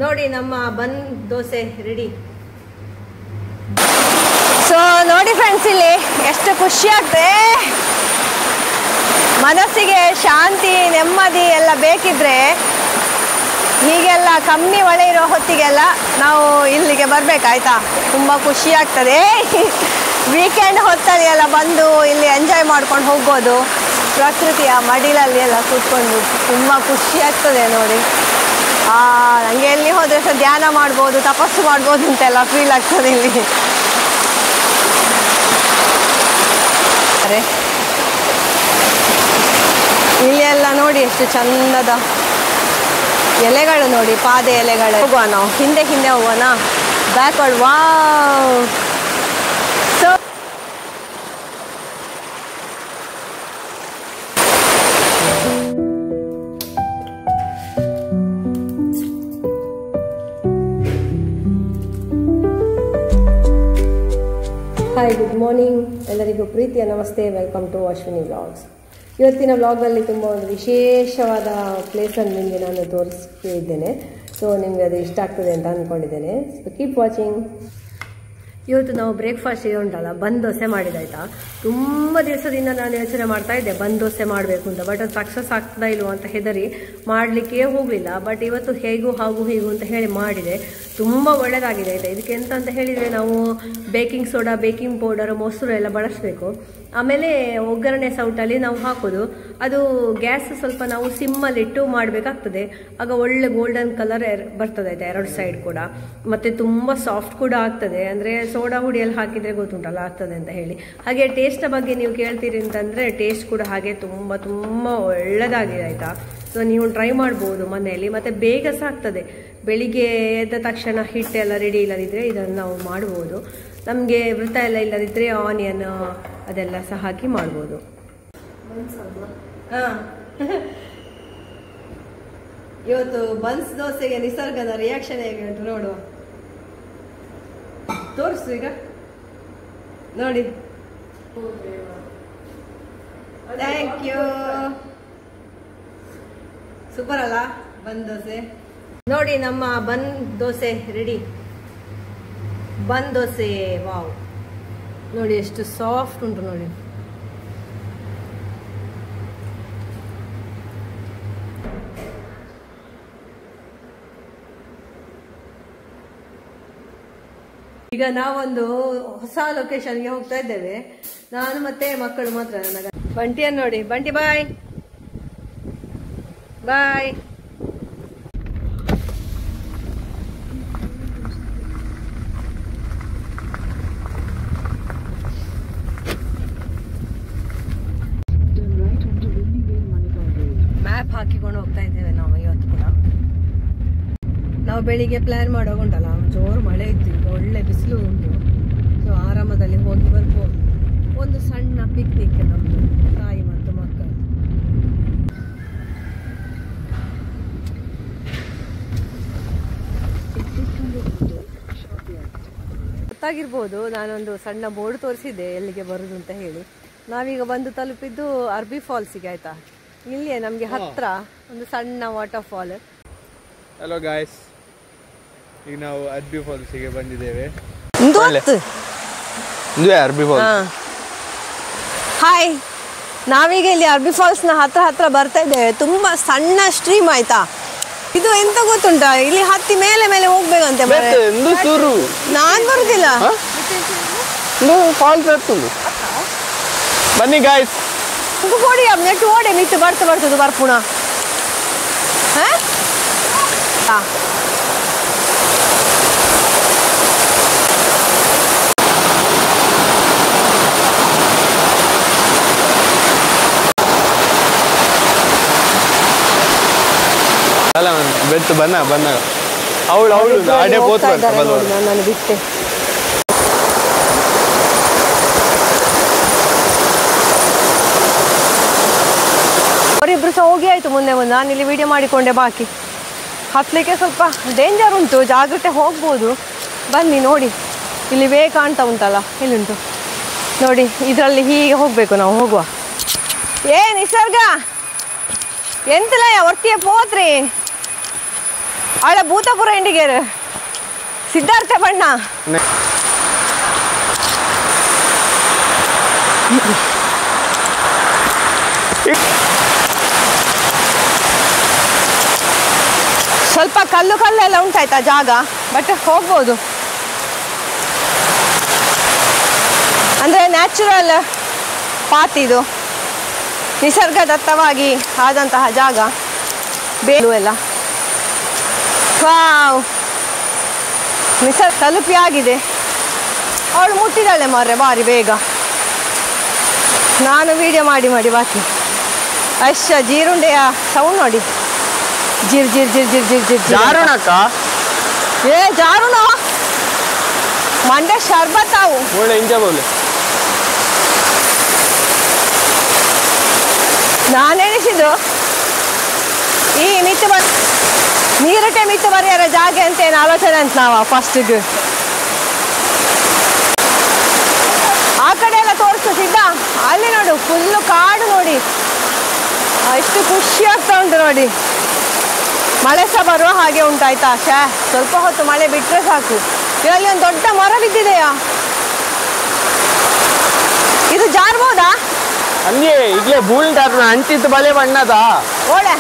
ನೋಡಿ ನಮ್ಮ ಬನ್ dosa ready. So ನೋಡಿ ಫ್ರೆಂಡ್ಸ್, ಇಲ್ಲಿ ಎಷ್ಟು ಖುಷಿ ಆಗ್ತದೆ. ಮನಸ್ಸಿಗೆ ಶಾಂತಿ ನೆಮ್ಮದಿ ಎಲ್ಲ ಬೇಕಿದ್ರೆ ಹೀಗೆಲ್ಲ ಕಮ್ಮಿ ಮಳೆ ಇರೋ ಹೊತ್ತಿಗೆಲ್ಲ ನಾವು ಇಲ್ಲಿಗೆ ಬರ್ಬೇಕಾಯ್ತಾ. ತುಂಬ ಖುಷಿ ಆಗ್ತದೆ. ವೀಕೆಂಡ್ ಹೊತ್ತಲ್ಲಿ ಎಲ್ಲ ಬಂದು ಇಲ್ಲಿ ಎಂಜಾಯ್ ಮಾಡ್ಕೊಂಡು ಹೋಗ್ಬೋದು. ಪ್ರಕೃತಿಯ ಮಡಿಲಲ್ಲಿ ಎಲ್ಲ ಕೂತ್ಕೊಂಡು ತುಂಬ ಖುಷಿ ಆಗ್ತದೆ ನೋಡಿ. ನನಗೆ ಎಲ್ಲಿ ಹೋದರೆ ಸಹ ಧ್ಯಾನ ಮಾಡ್ಬೋದು, ತಪಸ್ಸು ಮಾಡ್ಬೋದು ಅಂತೆಲ್ಲ ಫೀಲ್ ಆಗ್ತದೆ ಇಲ್ಲಿ. ಅರೆ ಇಲ್ಲಿ ಎಲ್ಲ ನೋಡಿ ಎಷ್ಟು ಚಂದದ ಎಲೆಗಳು ನೋಡಿ, ಪಾದೆ ಎಲೆಗಳು. ಹೋಗುವ ನಾವು ಹಿಂದೆ ಹಿಂದೆ ಹೋಗೋಣ, backward. Wow. So hi, good morning ಎಲ್ಲರಿಗೂ ಪ್ರೀತಿಯ ನಮಸ್ತೆ. Welcome to Ashwini vlogs. ಇವತ್ತಿನ ವ್ಲಾಗಲ್ಲಿ ತುಂಬ ಒಂದು ವಿಶೇಷವಾದ ಪ್ಲೇಸನ್ನು ನಿಮಗೆ ನಾನು ತೋರಿಸ್ತಿದ್ದೇನೆ. ಸೊ ನಿಮಗೆ ಅದು ಇಷ್ಟ ಆಗ್ತದೆ ಅಂತ ಅಂದ್ಕೊಂಡಿದ್ದೇನೆ. So keep watching. ಇವತ್ತು ನಾವು ಬ್ರೇಕ್ಫಾಸ್ಟಿಗೆ ಉಂಟಲ್ಲ ಬನ್ ದೋಸೆ ಮಾಡಿದಾಯ್ತಾ. ತುಂಬ ದಿವಸದಿಂದ ನಾನು ಯೋಚನೆ ಮಾಡ್ತಾ ಇದ್ದೆ ಬನ್ ದೋಸೆ ಮಾಡಬೇಕು ಅಂತ. ಬಟ್ ಅದು ಸಕ್ಸಸ್ ಆಗ್ತದಾ ಇಲ್ವೋ ಅಂತ ಹೆದರಿ ಮಾಡಲಿಕ್ಕೆ ಹೋಗಲಿಲ್ಲ. ಬಟ್ ಇವತ್ತು ಹೇಗೂ ಹಾಗೂ ಹೀಗೂ ಅಂತ ಹೇಳಿ ಮಾಡಿದೆ. ತುಂಬ ಒಳ್ಳೆಯದಾಗಿದೆ ಆಯಿತಾ. ಇದಕ್ಕೆ ಎಂತ ಅಂತ ಹೇಳಿದರೆ ನಾವು ಬೇಕಿಂಗ್ ಸೋಡಾ, ಬೇಕಿಂಗ್ ಪೌಡರ್, ಮೊಸರು ಎಲ್ಲ ಬಳಸಬೇಕು. ಆಮೇಲೆ ಒಗ್ಗರಣೆ ಸೌಟಲ್ಲಿ ನಾವು ಹಾಕೋದು. ಅದು ಗ್ಯಾಸ್ ಸ್ವಲ್ಪ ನಾವು ಸಿಮ್ಮಲ್ಲಿಟ್ಟು ಮಾಡಬೇಕಾಗ್ತದೆ. ಆಗ ಒಳ್ಳೆ ಗೋಲ್ಡನ್ ಕಲರ್ ಬರ್ತದೆ ಆಯಿತಾ, ಎರಡು ಸೈಡ್ ಕೂಡ. ಮತ್ತು ತುಂಬ ಸಾಫ್ಟ್ ಕೂಡ ಆಗ್ತದೆ. ಅಂದರೆ ಸೋಡಾ ಹುಡಿಯಲ್ಲಿ ಹಾಕಿದರೆ ಗೊತ್ತುಂಟಲ್ಲ ಆಗ್ತದೆ ಅಂತ ಹೇಳಿ. ಹಾಗೆ ಟೇಸ್ಟ್ನ ಬಗ್ಗೆ ನೀವು ಕೇಳ್ತೀರಿ ಅಂತಂದರೆ ಟೇಸ್ಟ್ ಕೂಡ ಹಾಗೆ ತುಂಬ ತುಂಬ ಒಳ್ಳೆಯದಾಗಿದೆ ಆಯಿತಾ. ಸೊ ನೀವು ಟ್ರೈ ಮಾಡ್ಬೋದು ಮನೆಯಲ್ಲಿ. ಮತ್ತು ಬೇಗ ಸಹ ಆಗ್ತದೆ. ಬೆಳಿಗ್ಗೆ ಎದ್ದ ತಕ್ಷಣ ಹಿಟ್ಟೆಲ್ಲ ರೆಡಿ ಇಲ್ಲದಿದ್ದರೆ ಇದನ್ನು ನಾವು ಮಾಡ್ಬೋದು. ನಮಗೆ ವೃತ್ತ ಎಲ್ಲ ಇಲ್ಲದಿದ್ದರೆ ಆನಿಯನ್ ಅದೆಲ್ಲ ಸಹ ಹಾಕಿ ಮಾಡ್ಬೋದು. ಹಾಂ, ಇವತ್ತು ಬನ್ಸ್ ದೋಸೆಗೆ ನಿಸರ್ಗದ ರಿಯಾಕ್ಷನ್ ಹೇಗೆ ಉಂಟು ನೋಡುವ. ತೋರಿಸು ಈಗ ನೋಡಿ. Thank you. ಸೂಪರ್ ಅಲ್ಲ ಬನ್ ದೋಸೆ. ನೋಡಿ ನಮ್ಮ ಬನ್ ದೋಸೆ ರೆಡಿ. ಬನ್ ದೋಸೆ ವಾವ್, ನೋಡಿ ಎಷ್ಟು ಸಾಫ್ಟ್ ಉಂಟು ನೋಡಿ. ಈಗ ನಾವೊಂದು ಹೊಸ ಲೊಕೇಶನ್ಗೆ ಹೋಗ್ತಾ ಇದ್ದೇವೆ. ನಾನು ಮತ್ತೆ ಮಕ್ಕಳು ಮಾತ್ರ. ನನಗೆ ಬಂಟಿಯನ್ನು ನೋಡಿ. ಬಂಟಿ ಬಾಯ್ ಬಾಯ್. ಮ್ಯಾಪ್ ಹಾಕಿಕೊಂಡು ಹೋಗ್ತಾ ಇದ್ದೇವೆ ನಾವು ಇವತ್ತು ಕೂಡ. ನಾವು ಬೆಳಿಗ್ಗೆ ಪ್ಲಾನ್ ಮಾಡೋಕೆ ಉಂಟಲ್ಲ, ಜೋರು ಮಳೆ ಇತ್ತು, ಈಗ ಒಳ್ಳೆ ಬಿಸಿಲು ಉಂಟು. ಸೊ ಆರಾಮದಲ್ಲಿ ಹೋಗಿ ಬರ್ಬೋದು. ಒಂದು ಸಣ್ಣ ಪಿಕ್ನಿಕ್ ನಮ್ಮದು, ತಾಯಿ ಮತ್ತು ಮಕ್ಕಳು. ಗೊತ್ತಾಗಿರ್ಬೋದು, ನಾನೊಂದು ಸಣ್ಣ ಬೋರ್ಡ್ ತೋರಿಸಿದ್ದೆ ಎಲ್ಲಿಗೆ ಬರುದು ಅಂತ ಹೇಳಿ. ನಾವೀಗ ಬಂದು ತಲುಪಿದ್ದು ಅರ್ಬಿ ಫಾಲ್ಸಿಗೆ ಆಯ್ತಾ. ಇಲ್ಲಿಯೇ ನಮಗೆ ಹತ್ರ ಒಂದು ಸಣ್ಣ ವಾಟರ್ ಫಾಲ್. ಹಲೋ ಗಾಯ್ಸ್, ಈಗ ನಾವು ಅರ್ಬಿ ಫಾಲ್ಸಿಗೆ ಬಂದಿದ್ದೇವೆ. ಹಾಯ್, ನಾವೀಗ ಇಲ್ಲಿ ಅರ್ಬಿ ಫಾಲ್ಸ್ನ ಹತ್ರ ಬರ್ತಾ ಇದ್ದೇವೆ. ತುಂಬಾ ಸಣ್ಣ ಸ್ಟ್ರೀಮ್ ಆಯ್ತಾ. ಇದು ಎಂತ ಗೊತ್ತುಂಟಾ, ಇಲ್ಲಿ ಹತ್ತಿ ಮೇಲೆ ಮೇಲೆ ಹೋಗ್ಬೇಕಂತೆ. ನಾನ್ ಬರುದಿಲ್ಲ. ಬನ್ನಿ ಗಾಯ್ಸ್, ಕೊಡಿ ನೆಟ್ಟು ಓಡೆ ಮಿತ್ತು ಬರ್ತದೆ ಬರ್ಪುಣ. ಅಲ್ಲ ಬೆತ್ತು ಬನ್ನ ಅವಳು ಆಡೆ ನಾನು ಬಿಟ್ಟೆ. ಅವರಿಬ್ರು ಸಹ ಹೋಗಿ ಆಯ್ತು ಮುಂದೆ ಮುಂದೆ. ನಾನು ಇಲ್ಲಿ ವಿಡಿಯೋ ಮಾಡಿಕೊಂಡೆ. ಬಾಕಿ ಹತ್ತಲಿಕ್ಕೆ ಸ್ವಲ್ಪ ಡೇಂಜರ್ ಉಂಟು, ಜಾಗ್ರತೆ ಹೋಗ್ಬೋದು. ಬನ್ನಿ ನೋಡಿ, ಇಲ್ಲಿ ವೇ ಕಾಣ್ತಾ ಉಂಟಲ್ಲ, ಇಲ್ಲುಂಟು ನೋಡಿ. ಇದರಲ್ಲಿ ಹೀಗೆ ಹೋಗಬೇಕು ನಾವು. ಹೋಗುವ. ನಿಸರ್ಗ ಎಂತಲ್ಲ ಒಟ್ಟಿಗೆ ಪೋತ್ರಿ. ಅವಳ ಭೂತಪುರ ಇಂಡಿಗೇರು ಸಿದ್ಧಾರ್ಥ ಬಣ್ಣ ಸ್ವಲ್ಪ ಕಲ್ಲೆಲ್ಲ ಉಂಟಾಯ್ತಾ ಜಾಗ, ಬಟ್ ಹೋಗ್ಬೋದು. ಅಂದರೆ ನ್ಯಾಚುರಲ್ ಪಾತ್ ಇದು, ನಿಸರ್ಗದತ್ತವಾಗಿ ಆದಂತಹ ಜಾಗ. ಬೇಲು ಎಲ್ಲ ವಾವ್, ನಿಸರ್ಗ ತಲುಪಿ ಆಗಿದೆ. ಅವಳು ಮುಟ್ಟಿದ್ದಾಳೆ ಮಾರ್ರೆ ಬಾರಿ ಬೇಗ. ನಾನು ವಿಡಿಯೋ ಮಾಡಿ ಬಾಕಿ ಅಷ್ಟ. ಜೀರುಂಡೆಯ ಸೌಂಡ್ ನೋಡಿ, ಜಿರ್ ಜಿರ್ ಜಿರ್ ಜಿರ್ ಜಿರ್ ಜಿರ್ ಜಾರುಣಕ್ಕ ಏ ಜಾರುಣ ಮಂಡ್ಯ ಶರ್ಬತ್ ಅವು ಒಳ್ಳೆ ಎಂಜಾಯ್ ಬೋಲೆ. ನಾನು ಎಣಿಸಿದ್ದು ಈ ನೀರಟೆ ಮಿತ್ತು ಬರೆಯರ ಜಾಗ ಅಂತ ಏನು ಆಲೋಚನೆ ಅಂತ ನಾವ ಫಸ್ಟಿಗೆ ಆ ಕಡೆ ಎಲ್ಲ ತೋರಿಸ್ತಿದ್ದ. ಅಲ್ಲಿ ನೋಡು ಫುಲ್ಲು ಕಾಡು ನೋಡಿ, ಎಷ್ಟು ಖುಷಿ ಆಗ್ತಾ ಉಂಟು ನೋಡಿ. ಮಳೆ ಸಹ ಬರುವ ಹಾಗೆ ಉಂಟಾಯ್ತಾ. ಸ್ವಲ್ಪ ಹೊತ್ತು ಮಳೆ ಬಿಟ್ಟರೆ ಸಾಕು. ಇದರಲ್ಲಿ ಒಂದು ದೊಡ್ಡ ಮರ ಬಿದ್ದಿದೆಯಾ, ಇದು ಜಾರ್ಬೋದಾ? ಹಂಗೆ ಇಲ್ಲೇ ಬೂಲ್ಟಾರ್ನ ಅಂಟಿತ್ತು ಬಲೆ ಬಣ್ಣದ ಓಳೆ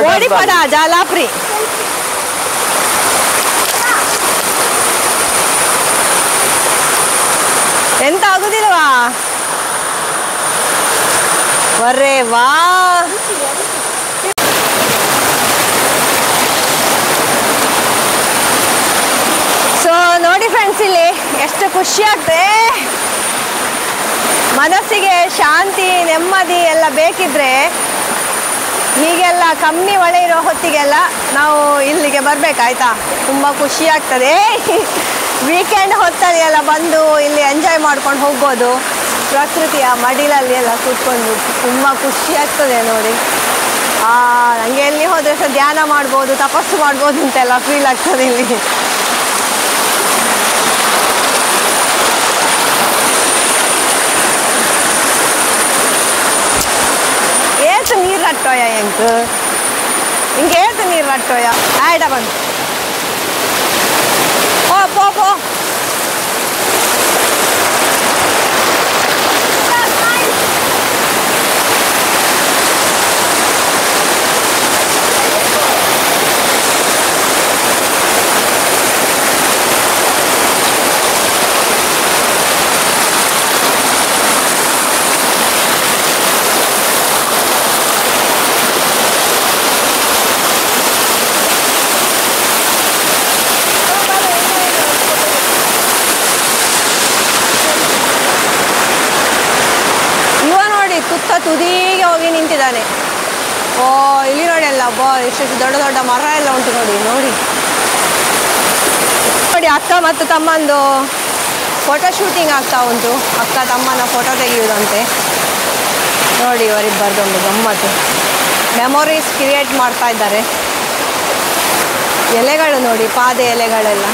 ಓಡಿ ಪಡ ಜಾಲಾಪ್ರಿ. ಎಂತ ಆಗುದಿಲ್ವಾ? ಬರ್ರೇ ವಾ. ಸೊ ನೋಡಿ ಫ್ರೆಂಡ್ಸ್, ಇಲ್ಲಿ ಎಷ್ಟು ಖುಷಿ ಆಗ್ತದೆ. ಮನಸ್ಸಿಗೆ ಶಾಂತಿ ನೆಮ್ಮದಿ ಎಲ್ಲ ಬೇಕಿದ್ರೆ ಹೀಗೆಲ್ಲ ಕಮ್ಮಿ ಮಳೆ ಇರೋ ಹೊತ್ತಿಗೆಲ್ಲ ನಾವು ಇಲ್ಲಿಗೆ ಬರ್ಬೇಕಾಯ್ತಾ. ತುಂಬ ಖುಷಿ ಆಗ್ತದೆ. ವೀಕೆಂಡ್ ಹೊತ್ತಲ್ಲಿ ಎಲ್ಲ ಬಂದು ಇಲ್ಲಿ ಎಂಜಾಯ್ ಮಾಡ್ಕೊಂಡು ಹೋಗ್ಬೋದು. ಪ್ರಕೃತಿಯ ಮಡಿಲಲ್ಲಿ ಎಲ್ಲ ಕೂತ್ಕೊಂಡು ತುಂಬ ಖುಷಿ ಆಗ್ತದೆ ನೋಡಿ. ನನಗೆ ಎಲ್ಲಿ ಹೋದರೆ ಸಹ ಧ್ಯಾನ ಮಾಡ್ಬೋದು, ತಪಸ್ಸು ಮಾಡ್ಬೋದು ಅಂತೆಲ್ಲ ಫೀಲ್ ಆಗ್ತದೆ ಇಲ್ಲಿ. ಏತು ನೀರು ರಟ್ಟೋಯ ಎಂಕು ಹಿಂಗೆ ಏತು ನೀರು ರಟ್ಟೋಯ ಆಯ್ಡ ಬಂದು ಪೋ ತುದಿಗೆ ಹೋಗಿ ನಿಂತಿದ್ದಾನೆ. ಇಲ್ಲಿ ನೋಡಿ ಎಲ್ಲ ಎಷ್ಟು ದೊಡ್ಡ ದೊಡ್ಡ ಮರ ಎಲ್ಲ ಉಂಟು ನೋಡಿ. ನೋಡಿ ಅಕ್ಕ ಮತ್ತು ತಮ್ಮಂದು ಫೋಟೋ ಶೂಟಿಂಗ್ ಆಗ್ತಾ ಉಂಟು. ಅಕ್ಕ ತಮ್ಮನ ಫೋಟೋ ತೆಗೆಯುವುದಂತೆ ನೋಡಿ. ಇವರಿಬ್ಬರದೊಂದು ಗಮ್ಮತ್ತು, ಮೆಮೊರೀಸ್ ಕ್ರಿಯೇಟ್ ಮಾಡ್ತಾ ಇದ್ದಾರೆ. ಎಲೆಗಳು ನೋಡಿ, ಪಾದೆ ಎಲೆಗಳೆಲ್ಲ.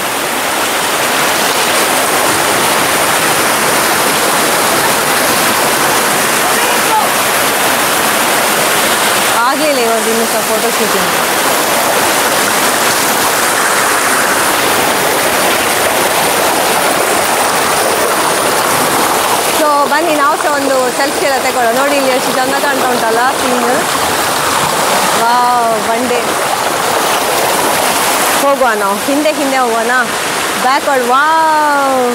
ಆಗಲಿಲ್ಲ ಇವಾಗ ಇನ್ನೂ ಸಹ ಫೋಟೋ ಶೂಟಿಂಗ್. ಸೊ ಬನ್ನಿ ನಾವು ಸಹ ಒಂದು ಸೆಲ್ಫಿ ಎಲ್ಲ ತಗೊಳ್ಳೋ. ನೋಡಿ ಇಲ್ಲಿ ಎಷ್ಟು ಚೆಂದ ಕಾಣ್ತಾ ಉಂಟಲ್ಲ ಸೀನ್. ವಾವ್, ಬಂಡೆ. ಹೋಗುವ ನಾವು ಹಿಂದೆ ಹೋಗೋಣ. Backward. Wow,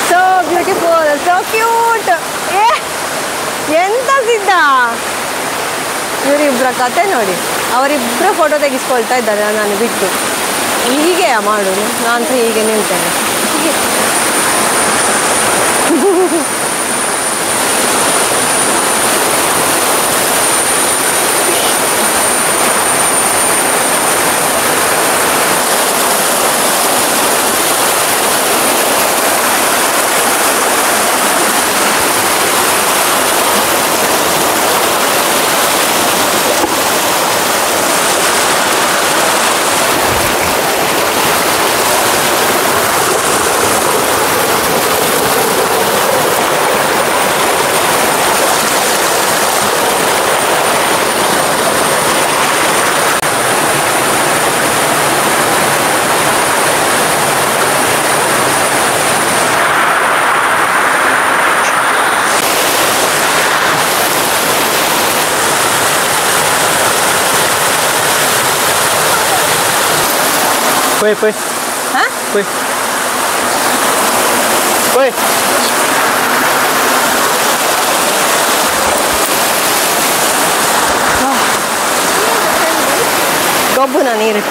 so beautiful, so cute. ಎಂತ ಸಿದ್ಧ ಇವರಿಬ್ಬರ ಕತೆ ನೋಡಿ. ಅವರಿಬ್ಬರು ಫೋಟೋ ತೆಗೆಸ್ಕೊಳ್ತಾ ಇದ್ದಾರೆ ನಾನು ಬಿಟ್ಟು. ಹೀಗೆ ಮಾಡೋದು, ನಾನು ಸಹ ಹೀಗೆ ನಿಲ್ತೇನೆ. Poi, poi. ಹಾ Poi. Poi. ಗೊಬ್ಬುನ ನೀರು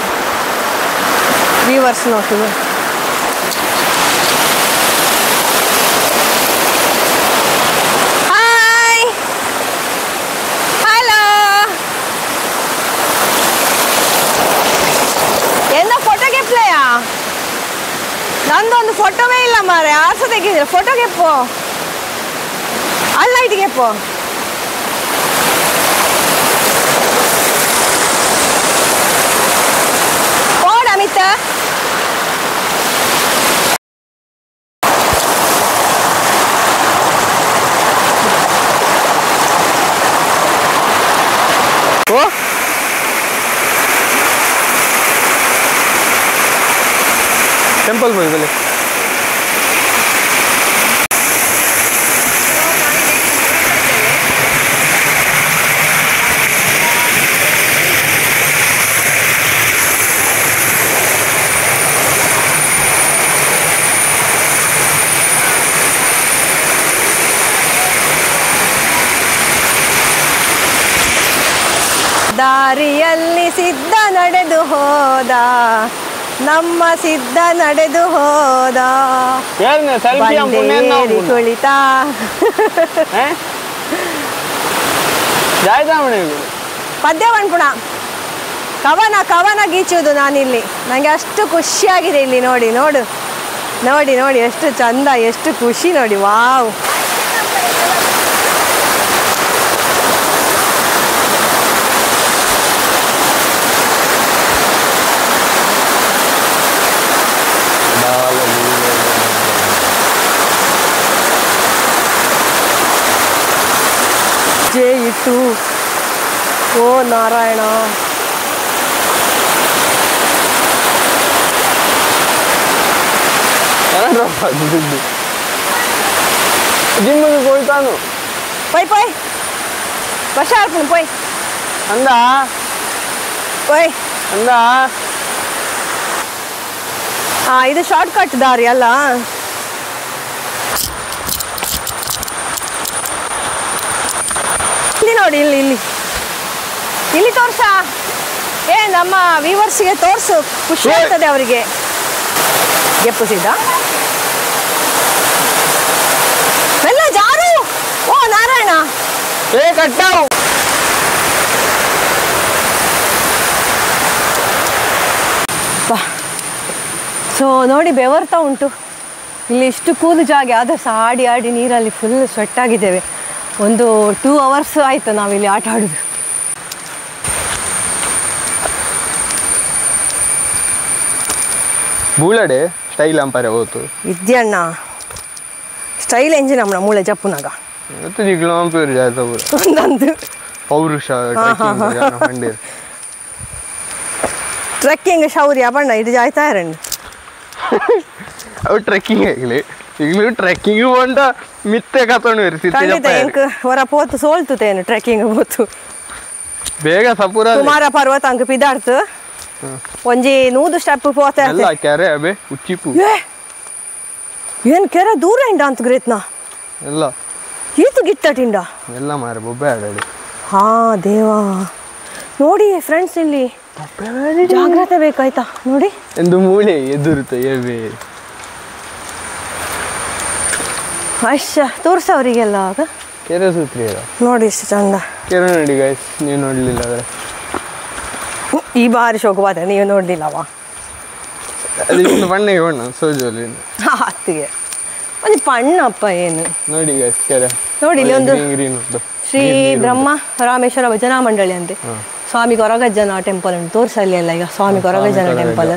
ವ್ಯೂವರ್ಸ್ ನೋಡ್ತೀವಿ ಹಾಯ್ ಹಲೋ ಎಂದ ಫೋಟೋಗೆ ಪ್ಲೇಯಾ ನಂದೊಂದು ಫೋಟೋವೇ ಇಲ್ಲ ಮಾರೆ ಆಸೆ ತೆಗಿದ್ರೆ ಫೋಟೋಗೆ ಪೋ ಅಲ್ಲ ಇಟ್ಟಿಗೆ ಪೋ ಅಮಿತ ಓ ಟೆಂಪಲ್ ಹೋಗಿ ಬಲೆ ದಾರಿಯಲ್ಲಿ ಸಿದ್ಧ ನಡೆದು ಹೋದ ನಮ್ಮ ಸಿದ್ಧ ನಡೆದು ಹೋದ ಬಂಡೇರಿ ಕುಳಿತ ಪದ್ಯ ಬಣ್ಪುಣ ಕವನ ಕವನ ಗೀಚುವುದು ನಾನಿಲ್ಲಿ ನನಗೆ ಅಷ್ಟು ಖುಷಿಯಾಗಿದೆ ಇಲ್ಲಿ ನೋಡಿ ನೋಡು ನೋಡಿ ನೋಡಿ ಎಷ್ಟು ಚಂದ ಎಷ್ಟು ಖುಷಿ ನೋಡಿ ವಾವ್ ಇಟ್ಟು ಓ ನಾರಾಯಣ ಜಿಮ್ಮಿಗೆ ಹೋಯ್ತಾನು ಪೈ ಪೈ ವರ್ಷ ಹಾಕ್ತೀನಿ ಪೈ ಅಂದ ಪೈ ಅಂದ ಇದು ಶಾರ್ಟ್ ಕಟ್ ದಾರಿ ಅಲ್ಲ ಇಲ್ಲಿ ನೋಡಿ ಇಲ್ಲಿ ಇಲ್ಲಿ ಇಲ್ಲಿ ತೋರ್ಸ ನಮ್ಮ ವ್ಯೂವರ್ಸ್ಗೆ ತೋರ್ಸು ಖುಷಿ ಆಗ್ತದೆ ಅವರಿಗೆ ಗೆಪ್ಪುಸಿದ್ದ ಎಲ್ಲ ಜಾರು ಓ ನಾರಾಯಣ ಕಟ್ಟಾವು ಸೊ ನೋಡಿ ಬೆವರ್ತಾ ಉಂಟು ಇಲ್ಲಿ ಇಷ್ಟು ಕೂಲು ಜಾಗ ಆದರೂ ಸಹ ಆಡಿ ಆಡಿ ನೀರಲ್ಲಿ ಫುಲ್ ಸ್ವೆಟ್ ಆಗಿದ್ದೇವೆ ಒಂದು 2 ಅವರ್ಸ್ ಆಯಿತು ನಾವಿಲ್ಲಿ ಆಟ ಆಡೋದು ಬೂಳಡೆ ಸ್ಟೈಲ್ ಅಂಪಾರೆ ಹೋತು ವಿದ್ಯಣ್ಣ ಸ್ಟೈಲ್ ಎಂಜಿನ್ ನಮ್ಮನ ಮೂಳೆ ಜಪ್ಪುನಾಗ ಮತ್ತೆ ಈಗಲೂ ಅಂಪೇರು ಜಾಯ್ತ ಒಂದೊಂದು ಪೌರುಷ ಟ್ರೆಕ್ಕಿಂಗ್ ಶೌರ್ಯ ಬಣ್ಣ ಇದು ಜಾಯ್ತಾ ಇರಂడి ಅವು ಟ್ರೆಕ್ಕಿಂಗ್ ಆಗಲಿ ಈಗಲೂ ಟ್ರೆಕ್ಕಿಂಗ್ ಬಂಡ ಮಿತ್ತೆ ಕತ್ತೊಂಡು ಖಂಡಿತ ಎಂಕ್ ಹೊರ ಪೋತು ಸೋಲ್ತುತೇನು ಟ್ರೆಕ್ಕಿಂಗ್ ಪೋತು ಬೇಗ ಸಪೂರ ಕುಮಾರ ಪರ್ವತ ಅಂಕ ಪಿದಾಡ್ತು ಒಂಜಿ 100 ಸ್ಟೆಪ್ ಪೋತೆ ಎಲ್ಲ ಕೆರೆ ಅಬೆ ಉಚ್ಚಿಪು ಏನ್ ಕೆರೆ ದೂರ ಇಂಡ ಅಂತ ಗ್ರೇತ್ನ ಎಲ್ಲ ಈತು ಗಿಟ್ಟಟಿಂಡ ಎಲ್ಲ ಮಾರೆ ಬೊಬ್ಬೆ ಆಡಾಡಿ ಹಾ ದೇವಾ ನೋಡಿ ಫ್ರೆಂಡ್ಸ್ ಇಲ್ಲಿ ಜಾಗ್ರತೆ ಬೇಕಾಯ್ತಾ ನೋಡಿ ಎಂದು ಮೂಳೆ ಎದುರುತ್ತ ಏವೇ ಅಯ್ಯ ತೋರ್ಸ ಅವರಿಗೆಲ್ಲ ಆಗ ಕೆರೆ ಸೂತ್ರಿ ನೋಡಿ ಎಷ್ಟು ಚಂದ ಕೆರೆ ನೋಡಿ ಗೈಸ್ ನೀವು ನೋಡ್ಲಿಲ್ಲ ಆದ್ರೆ ಈ ಬಾರಿ ಶೋಕವಾದ ನೀವು ನೋಡ್ಲಿಲ್ಲವಾ ಅದೊಂದು ಬಣ್ಣಗೆ ಬಣ್ಣ ಸೋಜುವಲ್ಲಿ ಹತ್ತಿಗೆ ಒಂದು ಪಣ್ಣಪ್ಪ ಏನು ನೋಡಿ ಗೈಸ್ ಕೆರೆ ನೋಡಿ ಇಲ್ಲಿ ಒಂದು ಗ್ರೀನ್ ಉಂಟು ಶ್ರೀ ಬ್ರಹ್ಮ ರಾಮೇಶ್ವರ ಭಜನಾ ಮಂಡಳಿ ಅಂತೆ ಸ್ವಾಮಿ ಕೊರಗಜ್ಜನ ಟೆಂಪಲ್ ಉಂಟು ತೋರ್ಸಲ್ಲಿ ಎಲ್ಲ ಈಗ ಸ್ವಾಮಿ ಕೊರಗಜ್ಜನ ಟೆಂಪಲ್